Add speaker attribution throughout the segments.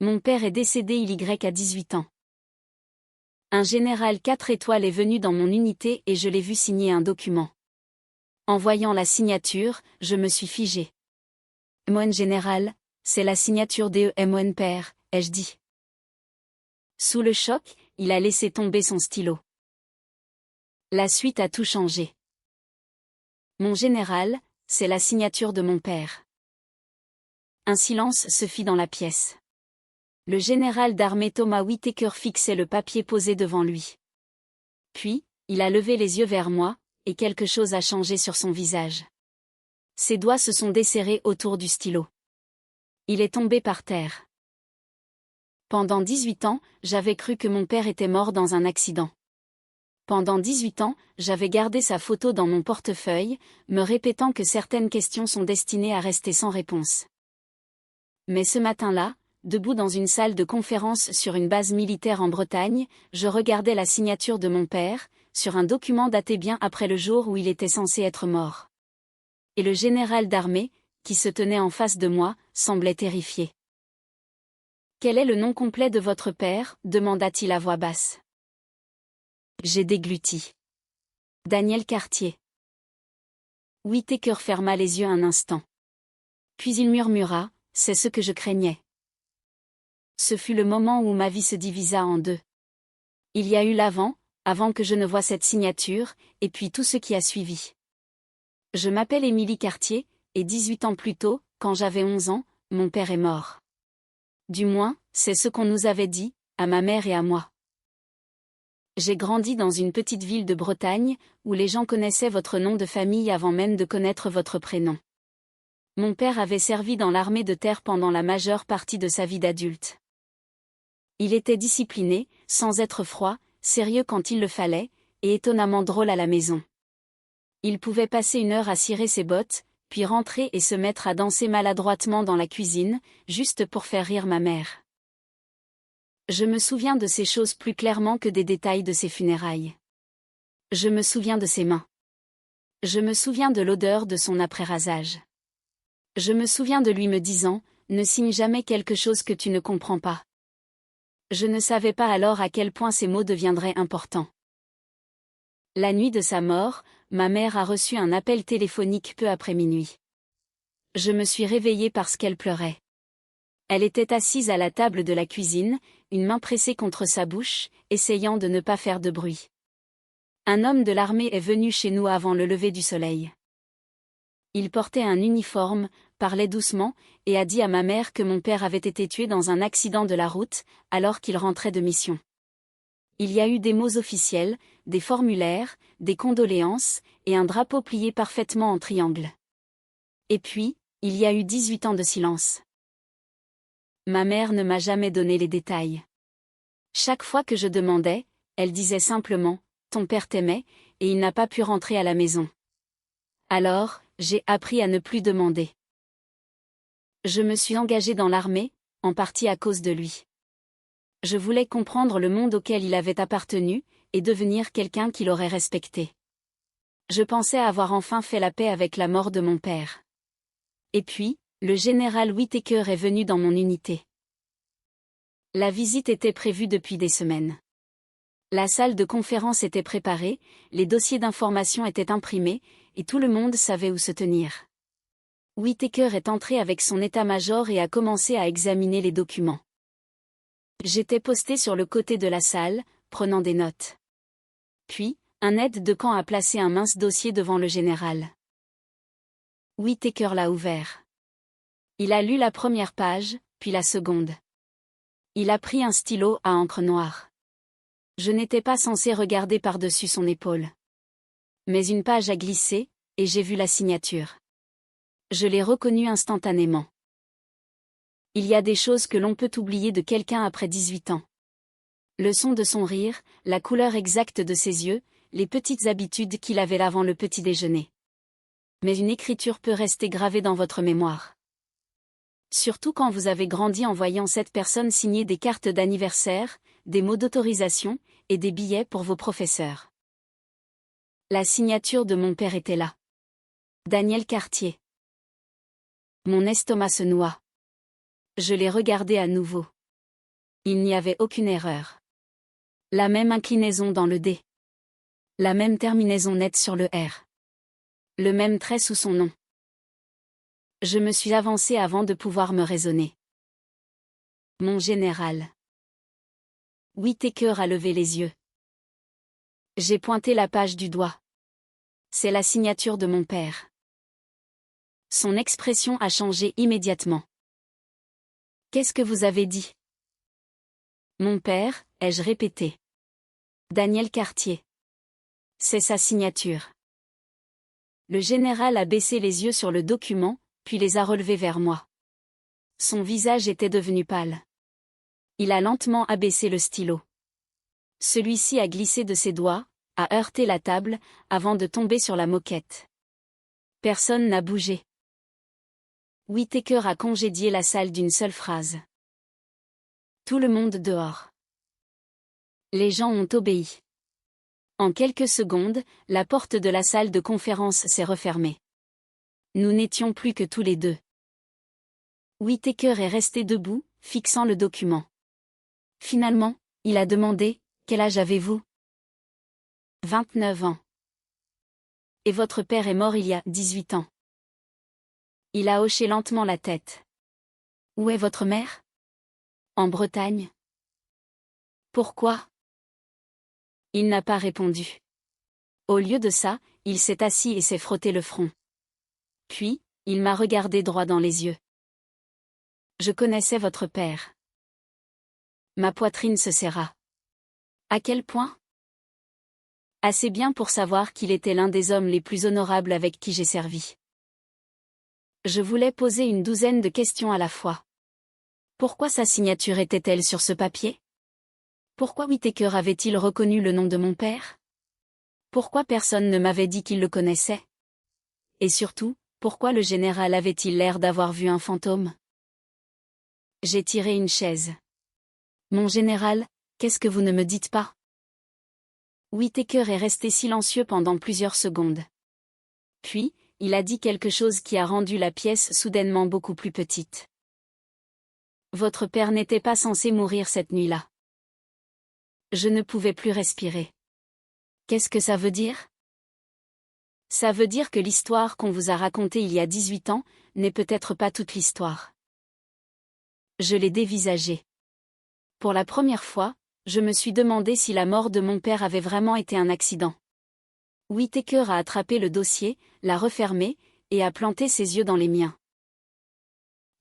Speaker 1: Mon père est décédé à 18 ans. Un général 4 étoiles est venu dans mon unité et je l'ai vu signer un document. En voyant la signature, je me suis figé. Mon général, c'est la signature mon père, ai-je dit. Sous le choc, il a laissé tomber son stylo. La suite a tout changé. Mon général, c'est la signature de mon père. Un silence se fit dans la pièce. Le général d'armée Thomas Whittaker fixait le papier posé devant lui. Puis, il a levé les yeux vers moi, et quelque chose a changé sur son visage. Ses doigts se sont desserrés autour du stylo. Il est tombé par terre. Pendant 18 ans, j'avais cru que mon père était mort dans un accident. Pendant 18 ans, j'avais gardé sa photo dans mon portefeuille, me répétant que certaines questions sont destinées à rester sans réponse. Mais ce matin-là, debout dans une salle de conférence sur une base militaire en Bretagne, je regardais la signature de mon père, sur un document daté bien après le jour où il était censé être mort. Et le général d'armée, qui se tenait en face de moi, semblait terrifié. « Quel est le nom complet de votre père » demanda-t-il à voix basse. J'ai dégluti. Daniel Cartier. Whittaker ferma les yeux un instant. Puis il murmura, « C'est ce que je craignais. » Ce fut le moment où ma vie se divisa en deux. Il y a eu l'avant, avant que je ne voie cette signature, et puis tout ce qui a suivi. Je m'appelle Émilie Cartier, et 18 ans plus tôt, quand j'avais 11 ans, mon père est mort. Du moins, c'est ce qu'on nous avait dit, à ma mère et à moi. J'ai grandi dans une petite ville de Bretagne, où les gens connaissaient votre nom de famille avant même de connaître votre prénom. Mon père avait servi dans l'armée de terre pendant la majeure partie de sa vie d'adulte. Il était discipliné, sans être froid, sérieux quand il le fallait, et étonnamment drôle à la maison. Il pouvait passer une heure à cirer ses bottes, puis rentrer et se mettre à danser maladroitement dans la cuisine, juste pour faire rire ma mère. Je me souviens de ces choses plus clairement que des détails de ses funérailles. Je me souviens de ses mains. Je me souviens de l'odeur de son après-rasage. Je me souviens de lui me disant, « Ne signe jamais quelque chose que tu ne comprends pas. » Je ne savais pas alors à quel point ces mots deviendraient importants. La nuit de sa mort, ma mère a reçu un appel téléphonique peu après minuit. Je me suis réveillée parce qu'elle pleurait. Elle était assise à la table de la cuisine, une main pressée contre sa bouche, essayant de ne pas faire de bruit. Un homme de l'armée est venu chez nous avant le lever du soleil. Il portait un uniforme, parlait doucement, et a dit à ma mère que mon père avait été tué dans un accident de la route, alors qu'il rentrait de mission. Il y a eu des mots officiels, des formulaires, des condoléances, et un drapeau plié parfaitement en triangle. Et puis, il y a eu 18 ans de silence. Ma mère ne m'a jamais donné les détails. Chaque fois que je demandais, elle disait simplement, « Ton père t'aimait, et il n'a pas pu rentrer à la maison. » Alors, j'ai appris à ne plus demander. Je me suis engagée dans l'armée, en partie à cause de lui. Je voulais comprendre le monde auquel il avait appartenu, et devenir quelqu'un qu'il aurait respecté. Je pensais avoir enfin fait la paix avec la mort de mon père. Et puis, le général Whittaker est venu dans mon unité. La visite était prévue depuis des semaines. La salle de conférence était préparée, les dossiers d'information étaient imprimés, et tout le monde savait où se tenir. Whittaker est entré avec son état-major et a commencé à examiner les documents. J'étais posté sur le côté de la salle, prenant des notes. Puis, un aide de camp a placé un mince dossier devant le général. Whittaker l'a ouvert. Il a lu la première page, puis la seconde. Il a pris un stylo à encre noire. Je n'étais pas censé regarder par-dessus son épaule. Mais une page a glissé, et j'ai vu la signature. Je l'ai reconnue instantanément. Il y a des choses que l'on peut oublier de quelqu'un après 18 ans. Le son de son rire, la couleur exacte de ses yeux, les petites habitudes qu'il avait avant le petit déjeuner. Mais une écriture peut rester gravée dans votre mémoire. Surtout quand vous avez grandi en voyant cette personne signer des cartes d'anniversaire, des mots d'autorisation, et des billets pour vos professeurs. La signature de mon père était là. Daniel Cartier. Mon estomac se noua. Je l'ai regardé à nouveau. Il n'y avait aucune erreur. La même inclinaison dans le D. La même terminaison nette sur le R. Le même trait sous son nom. Je me suis avancé avant de pouvoir me raisonner. Mon général. Whittaker a levé les yeux. J'ai pointé la page du doigt. C'est la signature de mon père. Son expression a changé immédiatement. Qu'est-ce que vous avez dit? Mon père, ai-je répété. Daniel Cartier. C'est sa signature. Le général a baissé les yeux sur le document, puis les a relevés vers moi. Son visage était devenu pâle. Il a lentement abaissé le stylo. Celui-ci a glissé de ses doigts, a heurté la table, avant de tomber sur la moquette. Personne n'a bougé. Whittaker a congédié la salle d'une seule phrase. Tout le monde dehors. Les gens ont obéi. En quelques secondes, la porte de la salle de conférence s'est refermée. Nous n'étions plus que tous les deux. Whittaker est resté debout, fixant le document. Finalement, il a demandé, « Quel âge avez-vous » ? 29 ans. Et votre père est mort il y a 18 ans. Il a hoché lentement la tête. Où est votre mère? En Bretagne. Pourquoi? Il n'a pas répondu. Au lieu de ça, il s'est assis et s'est frotté le front. Puis, il m'a regardé droit dans les yeux. Je connaissais votre père. Ma poitrine se serra. À quel point? Assez bien pour savoir qu'il était l'un des hommes les plus honorables avec qui j'ai servi. Je voulais poser une douzaine de questions à la fois. Pourquoi sa signature était-elle sur ce papier? Pourquoi Whittaker avait-il reconnu le nom de mon père? Pourquoi personne ne m'avait dit qu'il le connaissait? Et surtout, pourquoi le général avait-il l'air d'avoir vu un fantôme? J'ai tiré une chaise. Mon général, qu'est-ce que vous ne me dites pas? Whittaker est resté silencieux pendant plusieurs secondes. Puis, il a dit quelque chose qui a rendu la pièce soudainement beaucoup plus petite. Votre père n'était pas censé mourir cette nuit-là. Je ne pouvais plus respirer. Qu'est-ce que ça veut dire? Ça veut dire que l'histoire qu'on vous a racontée il y a 18 ans, n'est peut-être pas toute l'histoire. Je l'ai dévisagé. Pour la première fois, je me suis demandé si la mort de mon père avait vraiment été un accident. Whittaker a attrapé le dossier, l'a refermé, et a planté ses yeux dans les miens.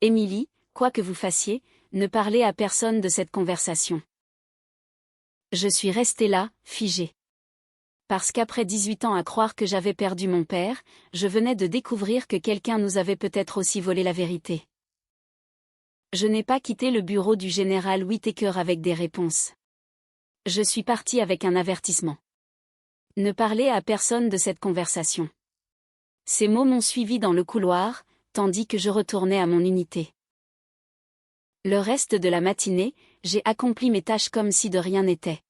Speaker 1: Émilie, quoi que vous fassiez, ne parlez à personne de cette conversation. Je suis restée là, figée. Parce qu'après 18 ans à croire que j'avais perdu mon père, je venais de découvrir que quelqu'un nous avait peut-être aussi volé la vérité. Je n'ai pas quitté le bureau du général Whittaker avec des réponses. Je suis partie avec un avertissement. Ne parlez à personne de cette conversation. Ces mots m'ont suivi dans le couloir, tandis que je retournais à mon unité. Le reste de la matinée, j'ai accompli mes tâches comme si de rien n'était.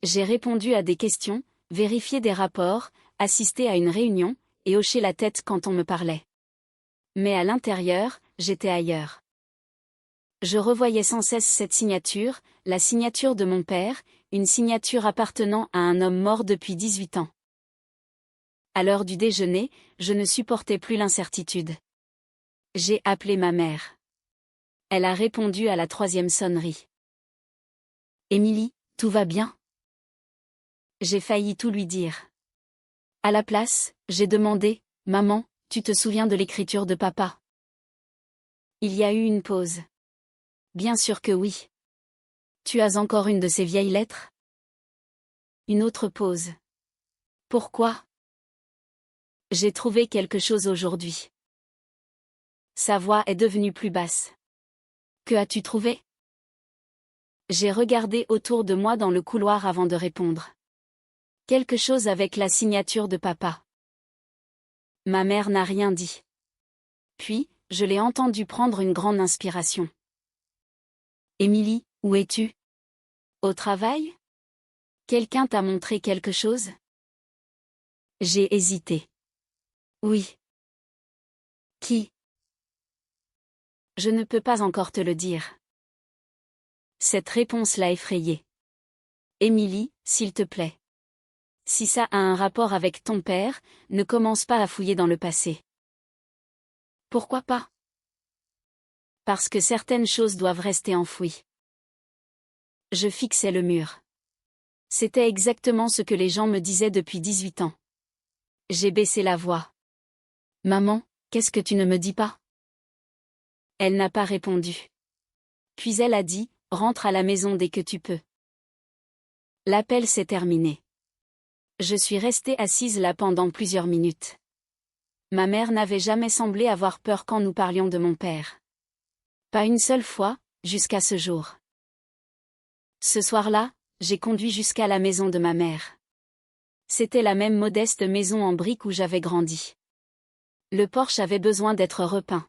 Speaker 1: J'ai répondu à des questions, vérifié des rapports, assisté à une réunion, et hoché la tête quand on me parlait. Mais à l'intérieur, j'étais ailleurs. Je revoyais sans cesse cette signature, la signature de mon père, une signature appartenant à un homme mort depuis 18 ans. À l'heure du déjeuner, je ne supportais plus l'incertitude. J'ai appelé ma mère. Elle a répondu à la 3e sonnerie. Émilie, tout va bien? J'ai failli tout lui dire. À la place, j'ai demandé, maman, tu te souviens de l'écriture de papa? Il y a eu une pause. Bien sûr que oui. Tu as encore une de ces vieilles lettres? Une autre pause. Pourquoi? J'ai trouvé quelque chose aujourd'hui. Sa voix est devenue plus basse. Que as-tu trouvé? J'ai regardé autour de moi dans le couloir avant de répondre. Quelque chose avec la signature de papa. Ma mère n'a rien dit. Puis, je l'ai entendu prendre une grande inspiration. Émilie, où es-tu? Au travail? Quelqu'un t'a montré quelque chose? J'ai hésité. Oui. Qui? Je ne peux pas encore te le dire. Cette réponse l'a effrayée. Émilie, s'il te plaît. Si ça a un rapport avec ton père, ne commence pas à fouiller dans le passé. Pourquoi pas? Parce que certaines choses doivent rester enfouies. Je fixais le mur. C'était exactement ce que les gens me disaient depuis 18 ans. J'ai baissé la voix. Maman, qu'est-ce que tu ne me dis pas? Elle n'a pas répondu. Puis elle a dit, rentre à la maison dès que tu peux. L'appel s'est terminé. Je suis restée assise là pendant plusieurs minutes. Ma mère n'avait jamais semblé avoir peur quand nous parlions de mon père. Pas une seule fois, jusqu'à ce jour. Ce soir-là, j'ai conduit jusqu'à la maison de ma mère. C'était la même modeste maison en briques où j'avais grandi. Le porche avait besoin d'être repeint.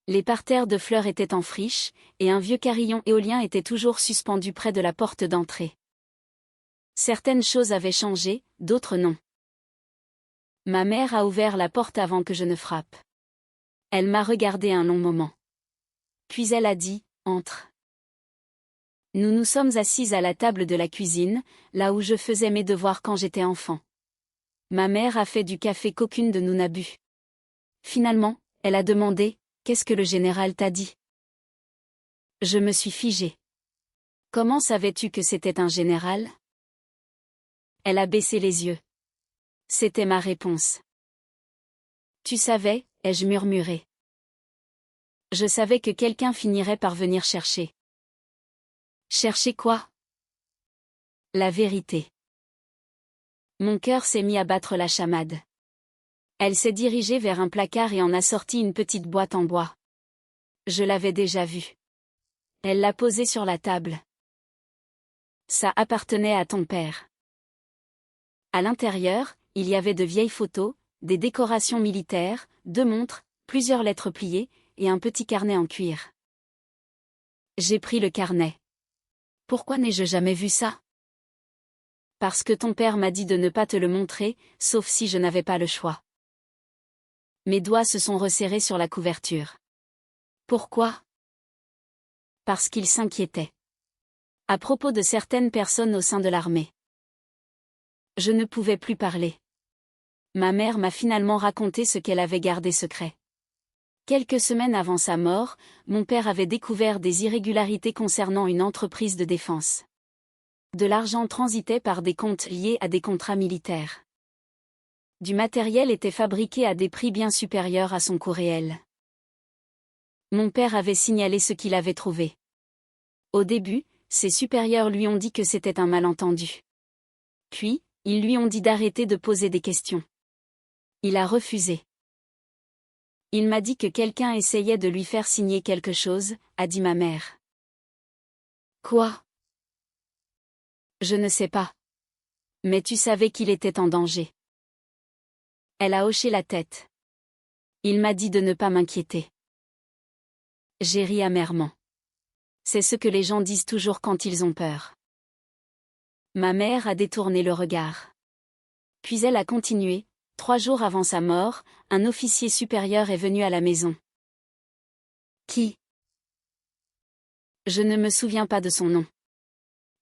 Speaker 1: Les parterres de fleurs étaient en friche, et un vieux carillon éolien était toujours suspendu près de la porte d'entrée. Certaines choses avaient changé, d'autres non. Ma mère a ouvert la porte avant que je ne frappe. Elle m'a regardé un long moment. Puis elle a dit, entre. Nous nous sommes assises à la table de la cuisine, là où je faisais mes devoirs quand j'étais enfant. Ma mère a fait du café qu'aucune de nous n'a bu. Finalement, elle a demandé, qu'est-ce que le général t'a dit? Je me suis figée. Comment savais-tu que c'était un général? Elle a baissé les yeux. C'était ma réponse. Tu savais, ai-je murmuré. Je savais que quelqu'un finirait par venir chercher. Chercher quoi? La vérité. Mon cœur s'est mis à battre la chamade. Elle s'est dirigée vers un placard et en a sorti une petite boîte en bois. Je l'avais déjà vue. Elle l'a posée sur la table. Ça appartenait à ton père. À l'intérieur, il y avait de vieilles photos, des décorations militaires, 2 montres, plusieurs lettres pliées, et un petit carnet en cuir. J'ai pris le carnet. Pourquoi n'ai-je jamais vu ça? Parce que ton père m'a dit de ne pas te le montrer, sauf si je n'avais pas le choix. Mes doigts se sont resserrés sur la couverture. Pourquoi? Parce qu'il s'inquiétait. À propos de certaines personnes au sein de l'armée. Je ne pouvais plus parler. Ma mère m'a finalement raconté ce qu'elle avait gardé secret. Quelques semaines avant sa mort, mon père avait découvert des irrégularités concernant une entreprise de défense. De l'argent transitait par des comptes liés à des contrats militaires. Du matériel était fabriqué à des prix bien supérieurs à son coût réel. Mon père avait signalé ce qu'il avait trouvé. Au début, ses supérieurs lui ont dit que c'était un malentendu. Puis, ils lui ont dit d'arrêter de poser des questions. Il a refusé. Il m'a dit que quelqu'un essayait de lui faire signer quelque chose, a dit ma mère. Quoi? Je ne sais pas. Mais tu savais qu'il était en danger. Elle a hoché la tête. Il m'a dit de ne pas m'inquiéter. J'ai ri amèrement. C'est ce que les gens disent toujours quand ils ont peur. Ma mère a détourné le regard. Puis elle a continué, 3 jours avant sa mort, un officier supérieur est venu à la maison. Qui? Je ne me souviens pas de son nom.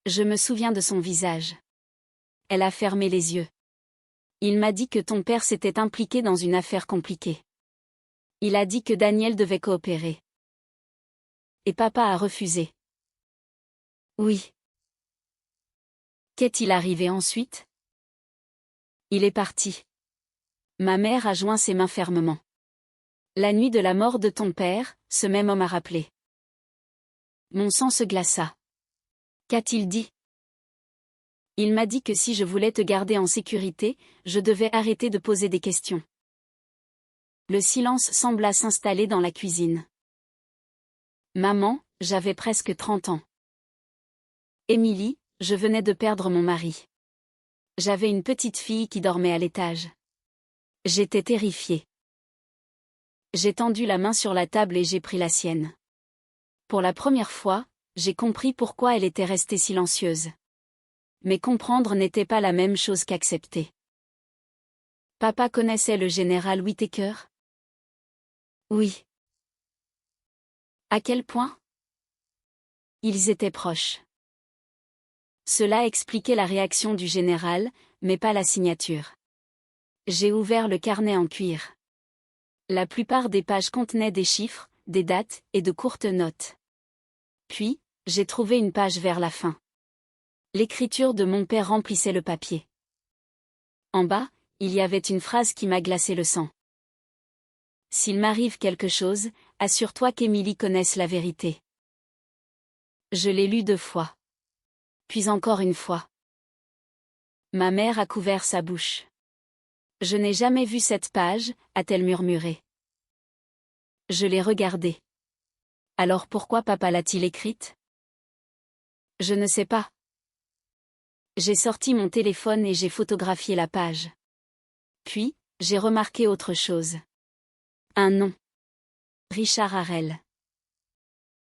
Speaker 1: Je me souviens de son visage. Elle a fermé les yeux. Il m'a dit que ton père s'était impliqué dans une affaire compliquée. Il a dit que Daniel devait coopérer. Et papa a refusé. Oui. Qu'est-il arrivé ensuite? Il est parti. Ma mère a joint ses mains fermement. La nuit de la mort de ton père, ce même homme a rappelé. Mon sang se glaça. Qu'a-t-il dit? Il m'a dit que si je voulais te garder en sécurité, je devais arrêter de poser des questions. Le silence sembla s'installer dans la cuisine. Maman, j'avais presque 30 ans. Émilie, je venais de perdre mon mari. J'avais une petite fille qui dormait à l'étage. J'étais terrifiée. J'ai tendu la main sur la table et j'ai pris la sienne. Pour la première fois, j'ai compris pourquoi elle était restée silencieuse. Mais comprendre n'était pas la même chose qu'accepter. Papa connaissait le général Whittaker? Oui. À quel point? Ils étaient proches. Cela expliquait la réaction du général, mais pas la signature. J'ai ouvert le carnet en cuir. La plupart des pages contenaient des chiffres, des dates et de courtes notes. Puis, j'ai trouvé une page vers la fin. L'écriture de mon père remplissait le papier. En bas, il y avait une phrase qui m'a glacé le sang. S'il m'arrive quelque chose, assure-toi qu'Émilie connaisse la vérité. Je l'ai lu 2 fois. Puis encore une fois. Ma mère a couvert sa bouche. Je n'ai jamais vu cette page, a-t-elle murmuré. Je l'ai regardée. Alors pourquoi papa l'a-t-il écrite? Je ne sais pas. J'ai sorti mon téléphone et j'ai photographié la page. Puis, j'ai remarqué autre chose. Un nom. Richard Harel.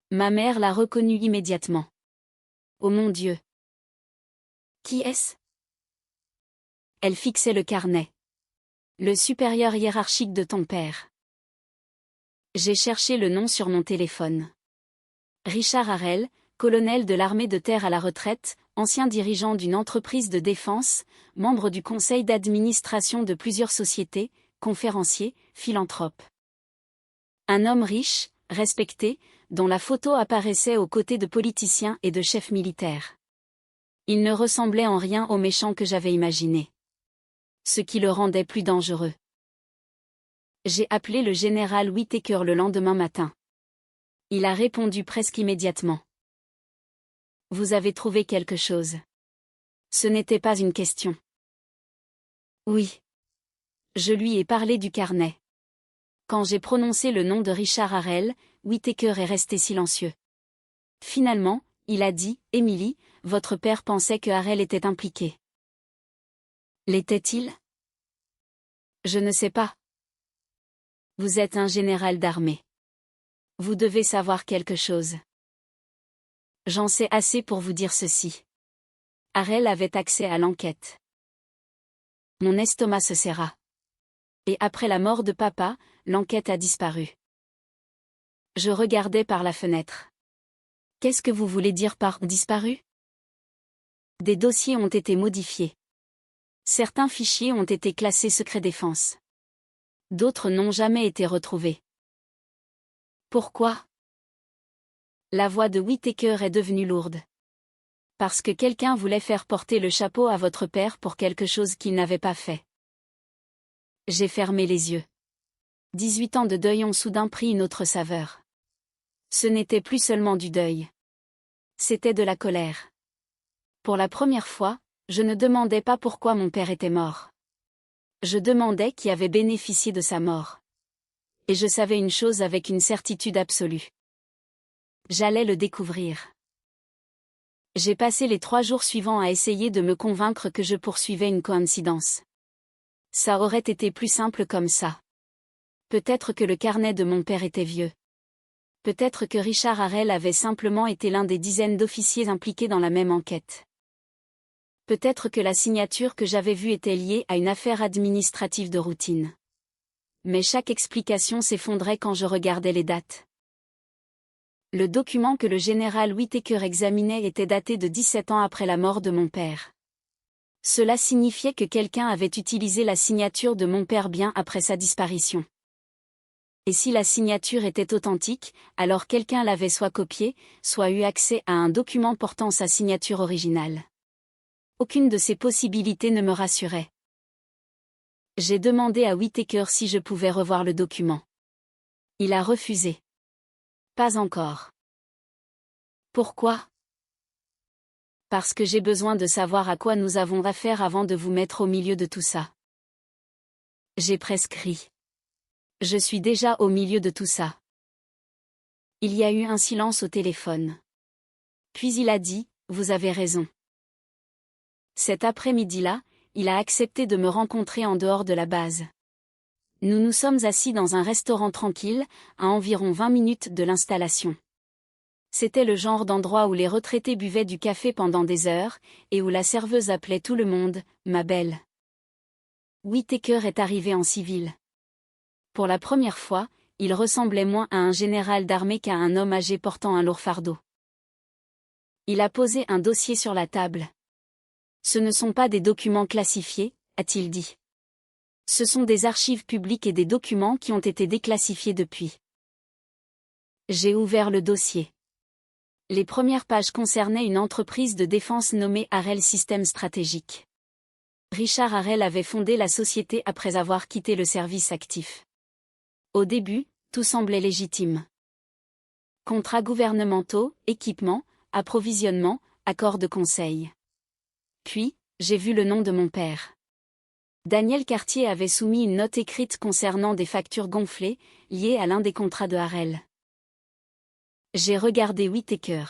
Speaker 1: Ma mère l'a reconnu immédiatement. Oh mon Dieu! Qui est-ce? Elle fixait le carnet. Le supérieur hiérarchique de ton père. J'ai cherché le nom sur mon téléphone. Richard Harel, colonel de l'armée de terre à la retraite, ancien dirigeant d'une entreprise de défense, membre du conseil d'administration de plusieurs sociétés, conférencier, philanthrope. Un homme riche, respecté, dont la photo apparaissait aux côtés de politiciens et de chefs militaires. Il ne ressemblait en rien au méchant que j'avais imaginé. Ce qui le rendait plus dangereux. J'ai appelé le général Whittaker le lendemain matin. Il a répondu presque immédiatement. Vous avez trouvé quelque chose. Ce n'était pas une question. Oui. Je lui ai parlé du carnet. Quand j'ai prononcé le nom de Richard Harel, Whittaker est resté silencieux. Finalement, il a dit, Émilie, votre père pensait que Harel était impliqué. L'était-il? Je ne sais pas. Vous êtes un général d'armée. Vous devez savoir quelque chose. J'en sais assez pour vous dire ceci. Harel avait accès à l'enquête. Mon estomac se serra. Et après la mort de papa, l'enquête a disparu. Je regardais par la fenêtre. Qu'est-ce que vous voulez dire par disparu? Des dossiers ont été modifiés. Certains fichiers ont été classés secret défense. D'autres n'ont jamais été retrouvés. Pourquoi? La voix de Whittaker est devenue lourde. Parce que quelqu'un voulait faire porter le chapeau à votre père pour quelque chose qu'il n'avait pas fait. J'ai fermé les yeux. 18 ans de deuil ont soudain pris une autre saveur. Ce n'était plus seulement du deuil. C'était de la colère. Pour la première fois, je ne demandais pas pourquoi mon père était mort. Je demandais qui avait bénéficié de sa mort. Et je savais une chose avec une certitude absolue. J'allais le découvrir. J'ai passé les 3 jours suivants à essayer de me convaincre que je poursuivais une coïncidence. Ça aurait été plus simple comme ça. Peut-être que le carnet de mon père était vieux. Peut-être que Richard Harel avait simplement été l'un des dizaines d'officiers impliqués dans la même enquête. Peut-être que la signature que j'avais vue était liée à une affaire administrative de routine. Mais chaque explication s'effondrait quand je regardais les dates. Le document que le général Whittaker examinait était daté de 17 ans après la mort de mon père. Cela signifiait que quelqu'un avait utilisé la signature de mon père bien après sa disparition. Et si la signature était authentique, alors quelqu'un l'avait soit copiée, soit eu accès à un document portant sa signature originale. Aucune de ces possibilités ne me rassurait. J'ai demandé à Whittaker si je pouvais revoir le document. Il a refusé. Pas encore. Pourquoi? Parce que j'ai besoin de savoir à quoi nous avons affaire avant de vous mettre au milieu de tout ça. J'ai presque ri. Je suis déjà au milieu de tout ça. Il y a eu un silence au téléphone. Puis il a dit, vous avez raison. Cet après-midi-là, il a accepté de me rencontrer en dehors de la base. Nous nous sommes assis dans un restaurant tranquille, à environ 20 minutes de l'installation. C'était le genre d'endroit où les retraités buvaient du café pendant des heures, et où la serveuse appelait tout le monde, ma belle. Whittaker est arrivé en civil. Pour la première fois, il ressemblait moins à un général d'armée qu'à un homme âgé portant un lourd fardeau. Il a posé un dossier sur la table. Ce ne sont pas des documents classifiés, a-t-il dit. Ce sont des archives publiques et des documents qui ont été déclassifiés depuis. J'ai ouvert le dossier. Les premières pages concernaient une entreprise de défense nommée Harel Systèmes Stratégiques. Richard Harel avait fondé la société après avoir quitté le service actif. Au début, tout semblait légitime. Contrats gouvernementaux, équipements, approvisionnement, accords de conseil. Puis, j'ai vu le nom de mon père. Daniel Cartier avait soumis une note écrite concernant des factures gonflées, liées à l'un des contrats de Harel. J'ai regardé Whittaker.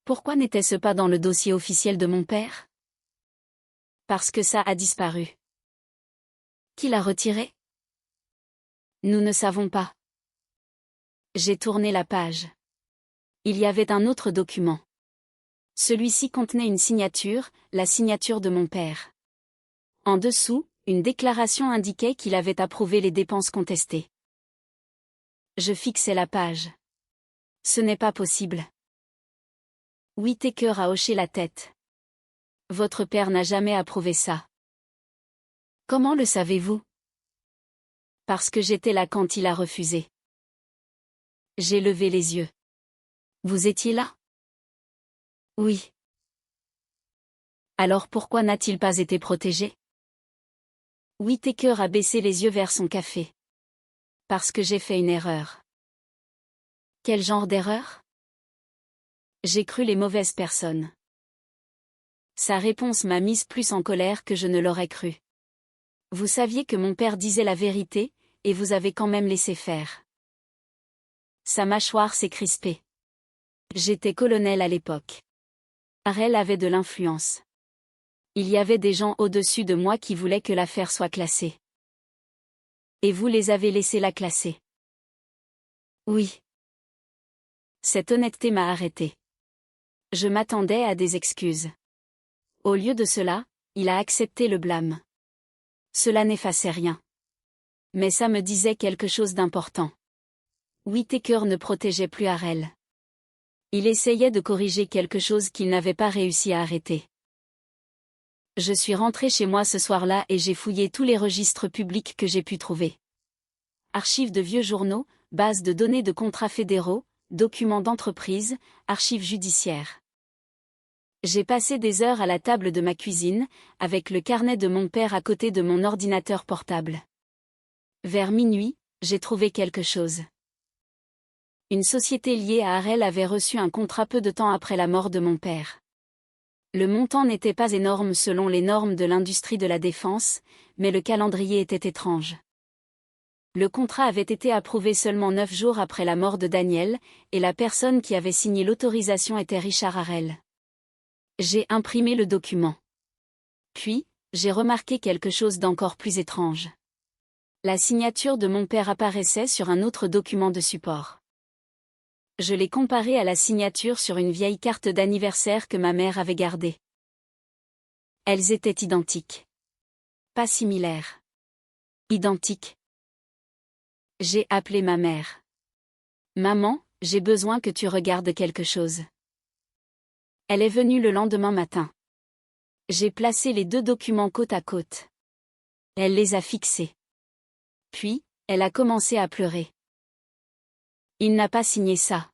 Speaker 1: Pourquoi n'était-ce pas dans le dossier officiel de mon père? Parce que ça a disparu. Qui l'a retiré? Nous ne savons pas. J'ai tourné la page. Il y avait un autre document. Celui-ci contenait une signature, la signature de mon père. En dessous, une déclaration indiquait qu'il avait approuvé les dépenses contestées. Je fixai la page. Ce n'est pas possible. Whittaker a hoché la tête. Votre père n'a jamais approuvé ça. Comment le savez-vous? Parce que j'étais là quand il a refusé. J'ai levé les yeux. Vous étiez là? Oui. Alors pourquoi n'a-t-il pas été protégé? Whittaker a baissé les yeux vers son café. Parce que j'ai fait une erreur. Quel genre d'erreur? J'ai cru les mauvaises personnes. Sa réponse m'a mise plus en colère que je ne l'aurais cru. Vous saviez que mon père disait la vérité, et vous avez quand même laissé faire. Sa mâchoire s'est crispée. J'étais colonel à l'époque. Harel avait de l'influence. Il y avait des gens au-dessus de moi qui voulaient que l'affaire soit classée. Et vous les avez laissés la classer. Oui. Cette honnêteté m'a arrêté. Je m'attendais à des excuses. Au lieu de cela, il a accepté le blâme. Cela n'effaçait rien. Mais ça me disait quelque chose d'important. Whittaker ne protégeait plus Harel. Il essayait de corriger quelque chose qu'il n'avait pas réussi à arrêter. Je suis rentré chez moi ce soir-là et j'ai fouillé tous les registres publics que j'ai pu trouver. Archives de vieux journaux, bases de données de contrats fédéraux, documents d'entreprise, archives judiciaires. J'ai passé des heures à la table de ma cuisine, avec le carnet de mon père à côté de mon ordinateur portable. Vers minuit, j'ai trouvé quelque chose. Une société liée à Harel avait reçu un contrat peu de temps après la mort de mon père. Le montant n'était pas énorme selon les normes de l'industrie de la défense, mais le calendrier était étrange. Le contrat avait été approuvé seulement 9 jours après la mort de Daniel, et la personne qui avait signé l'autorisation était Richard Harel. J'ai imprimé le document. Puis, j'ai remarqué quelque chose d'encore plus étrange. La signature de mon père apparaissait sur un autre document de support. Je l'ai comparé à la signature sur une vieille carte d'anniversaire que ma mère avait gardée. Elles étaient identiques. Pas similaires. Identiques. J'ai appelé ma mère. Maman, j'ai besoin que tu regardes quelque chose. Elle est venue le lendemain matin. J'ai placé les deux documents côte à côte. Elle les a fixés. Puis, elle a commencé à pleurer. Il n'a pas signé ça.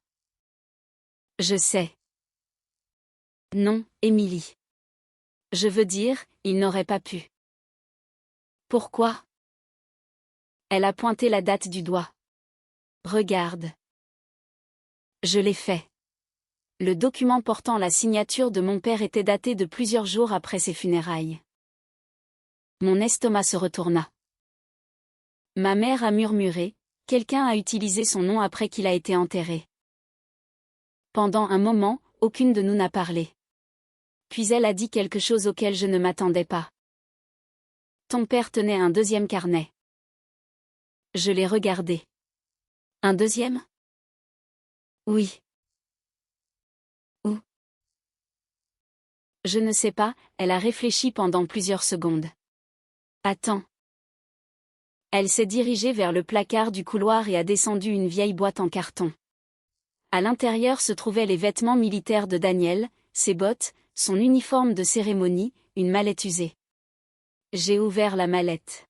Speaker 1: Je sais. Non, Émilie. Je veux dire, il n'aurait pas pu. Pourquoi? Elle a pointé la date du doigt. Regarde. Je l'ai fait. Le document portant la signature de mon père était daté de plusieurs jours après ses funérailles. Mon estomac se retourna. Ma mère a murmuré, quelqu'un a utilisé son nom après qu'il a été enterré. Pendant un moment, aucune de nous n'a parlé. Puis elle a dit quelque chose auquel je ne m'attendais pas. Ton père tenait un deuxième carnet. Je l'ai regardé. Un deuxième? Oui. Où? Je ne sais pas, elle a réfléchi pendant plusieurs secondes. Attends. Elle s'est dirigée vers le placard du couloir et a descendu une vieille boîte en carton. À l'intérieur se trouvaient les vêtements militaires de Daniel, ses bottes, son uniforme de cérémonie, une mallette usée. J'ai ouvert la mallette.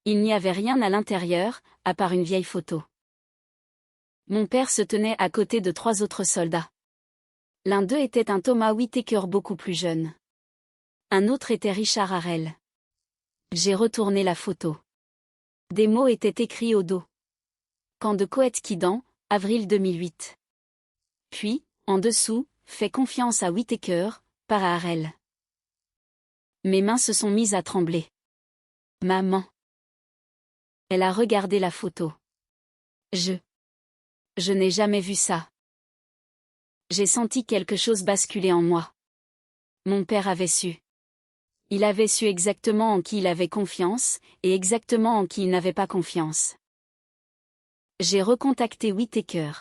Speaker 1: Il n'y avait rien à l'intérieur, à part une vieille photo. Mon père se tenait à côté de 3 autres soldats. L'un d'eux était un Thomas Whittaker beaucoup plus jeune. Un autre était Richard Harrell. J'ai retourné la photo. Des mots étaient écrits au dos. Camp de Coët-Quidan, avril 2008. Puis, en dessous, fais confiance à Whittaker, par Harrell. Mes mains se sont mises à trembler. Maman. Elle a regardé la photo. Je n'ai jamais vu ça. J'ai senti quelque chose basculer en moi. Mon père avait su. Il avait su exactement en qui il avait confiance, et exactement en qui il n'avait pas confiance. J'ai recontacté Whittaker.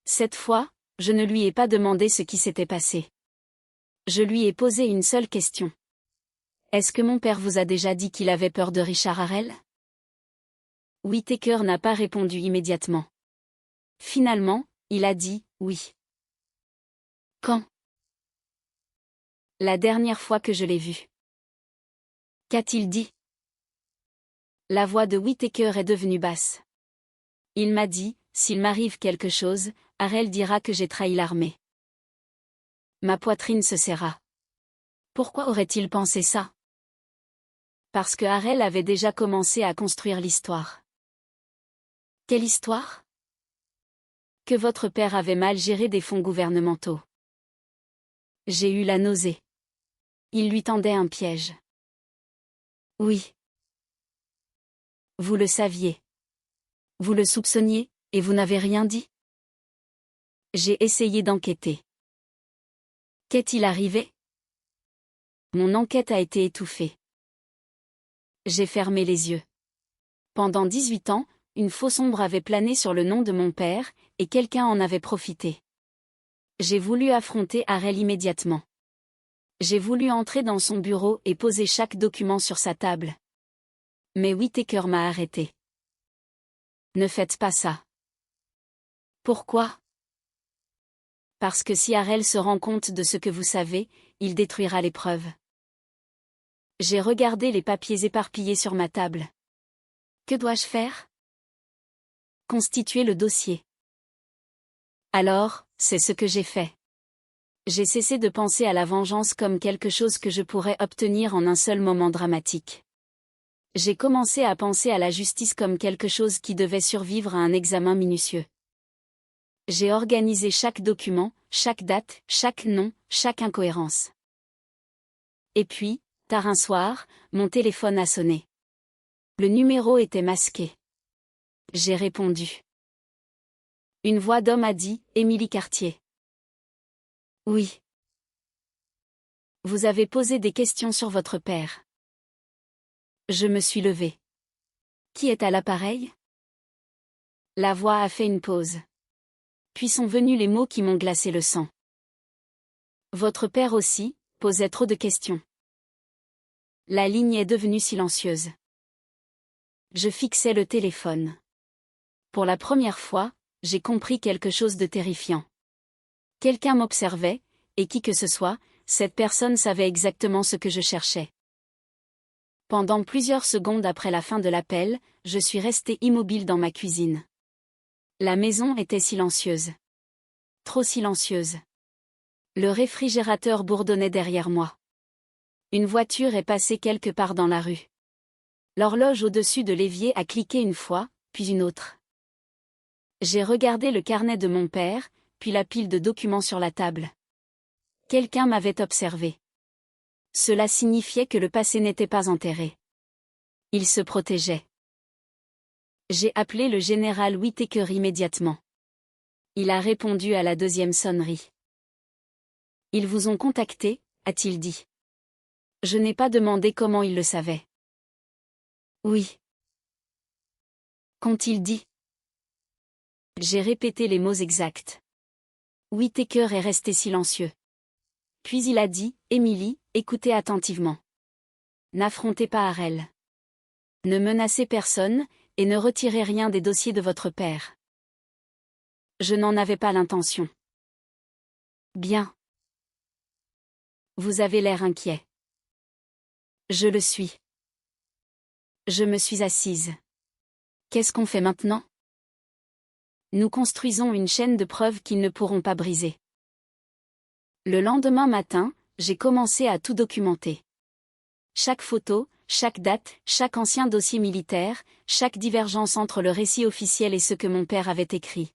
Speaker 1: Cette fois, je ne lui ai pas demandé ce qui s'était passé. Je lui ai posé une seule question. Est-ce que mon père vous a déjà dit qu'il avait peur de Richard Harrell? Whittaker n'a pas répondu immédiatement. Finalement, il a dit « oui ». Quand? La dernière fois que je l'ai vu. Qu'a-t-il dit? La voix de Whittaker est devenue basse. Il m'a dit, s'il m'arrive quelque chose, Harrell dira que j'ai trahi l'armée. Ma poitrine se serra. Pourquoi aurait-il pensé ça? Parce que Harrell avait déjà commencé à construire l'histoire. Quelle histoire? Que votre père avait mal géré des fonds gouvernementaux. J'ai eu la nausée. Il lui tendait un piège. Oui. Vous le saviez. Vous le soupçonniez, et vous n'avez rien dit? J'ai essayé d'enquêter. Qu'est-il arrivé? Mon enquête a été étouffée. J'ai fermé les yeux. Pendant 18 ans, une fausse ombre avait plané sur le nom de mon père, et quelqu'un en avait profité. J'ai voulu affronter Harrell immédiatement. J'ai voulu entrer dans son bureau et poser chaque document sur sa table. Mais Whittaker m'a arrêté. Ne faites pas ça. Pourquoi? Parce que si Harrell se rend compte de ce que vous savez, il détruira les preuves. J'ai regardé les papiers éparpillés sur ma table. Que dois-je faire? Constituer le dossier. Alors, c'est ce que j'ai fait. J'ai cessé de penser à la vengeance comme quelque chose que je pourrais obtenir en un seul moment dramatique. J'ai commencé à penser à la justice comme quelque chose qui devait survivre à un examen minutieux. J'ai organisé chaque document, chaque date, chaque nom, chaque incohérence. Et puis, tard un soir, mon téléphone a sonné. Le numéro était masqué. J'ai répondu. Une voix d'homme a dit, Émilie Cartier. Oui. Vous avez posé des questions sur votre père. Je me suis levée. Qui est à l'appareil? La voix a fait une pause. Puis sont venus les mots qui m'ont glacé le sang. Votre père aussi, posait trop de questions. La ligne est devenue silencieuse. Je fixais le téléphone. Pour la première fois, j'ai compris quelque chose de terrifiant. Quelqu'un m'observait, et qui que ce soit, cette personne savait exactement ce que je cherchais. Pendant plusieurs secondes après la fin de l'appel, je suis restée immobile dans ma cuisine. La maison était silencieuse. Trop silencieuse. Le réfrigérateur bourdonnait derrière moi. Une voiture est passée quelque part dans la rue. L'horloge au-dessus de l'évier a cliqué une fois, puis une autre. J'ai regardé le carnet de mon père, puis la pile de documents sur la table. Quelqu'un m'avait observé. Cela signifiait que le passé n'était pas enterré. Il se protégeait. J'ai appelé le général Whittaker immédiatement. Il a répondu à la deuxième sonnerie. Ils vous ont contacté, a-t-il dit. Je n'ai pas demandé comment il le savait. Oui. Qu'ont-ils dit? J'ai répété les mots exacts. Whittaker est resté silencieux. Puis il a dit, Émilie, écoutez attentivement. N'affrontez pas Harrell. Ne menacez personne, et ne retirez rien des dossiers de votre père. Je n'en avais pas l'intention. Bien. Vous avez l'air inquiet. Je le suis. Je me suis assise. Qu'est-ce qu'on fait maintenant? Nous construisons une chaîne de preuves qu'ils ne pourront pas briser. Le lendemain matin, j'ai commencé à tout documenter. Chaque photo, chaque date, chaque ancien dossier militaire, chaque divergence entre le récit officiel et ce que mon père avait écrit.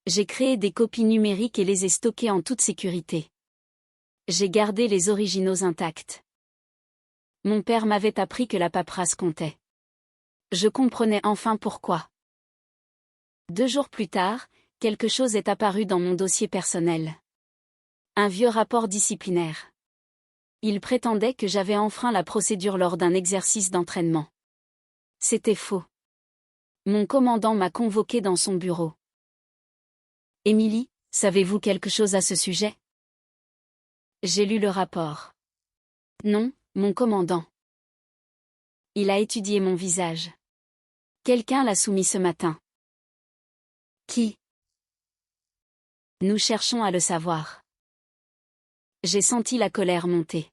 Speaker 1: J'ai créé des copies numériques et les ai stockées en toute sécurité. J'ai gardé les originaux intacts. Mon père m'avait appris que la paperasse comptait. Je comprenais enfin pourquoi. 2 jours plus tard, quelque chose est apparu dans mon dossier personnel. Un vieux rapport disciplinaire. Il prétendait que j'avais enfreint la procédure lors d'un exercice d'entraînement. C'était faux. Mon commandant m'a convoqué dans son bureau. « Émilie, savez-vous quelque chose à ce sujet ?» J'ai lu le rapport. « Non, mon commandant. » Il a étudié mon visage. Quelqu'un l'a soumis ce matin. Qui? Nous cherchons à le savoir. J'ai senti la colère monter.